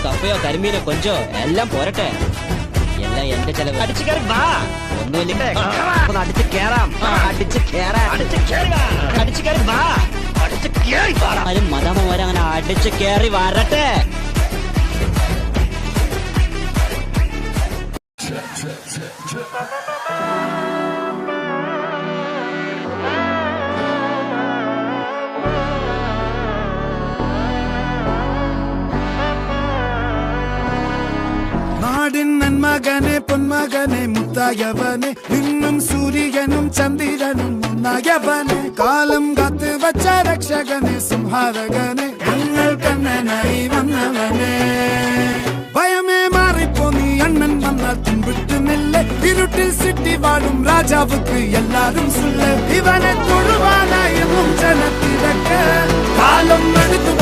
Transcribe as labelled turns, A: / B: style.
A: കപ്പയോ കരിമീനോ കൊഞ്ചോ എല്ലാം പോരട്ടെ. എല്ലാം എന്റെ ചെലവ്. ഒന്നുമില്ല.
B: അടിച്ചു കേറാം.
A: ആരും മദാമ്മമാരെ അങ്ങനെ അടിച്ചു കേറി വരട്ടെ.
C: നാടിൻ നന്മകനെ പൊന്മകനെ മുത്തായവനെ ഇന്നും സൂര്യനും ചന്ദ്രനും ഒന്നായവനെ കാലം കാത്ത് വച്ച രക്ഷകനെ സംഹാരകനെ ഞങ്ങൾ കണ്ണനായി വന്നവനെ ഭയമേ മാറിപ്പോ നീ അണ്ണൻ വന്നാൽ പിൻവിട്ടുന്നില്ല ഇരുട്ടിൽ സിറ്റി വാഴും രാജാവുക്ക് എല്ലാരും സുല്ല ഇവനെ തൊഴുവാനായെന്നും ജനത്തിരക്ക് കാലം എടുത്തു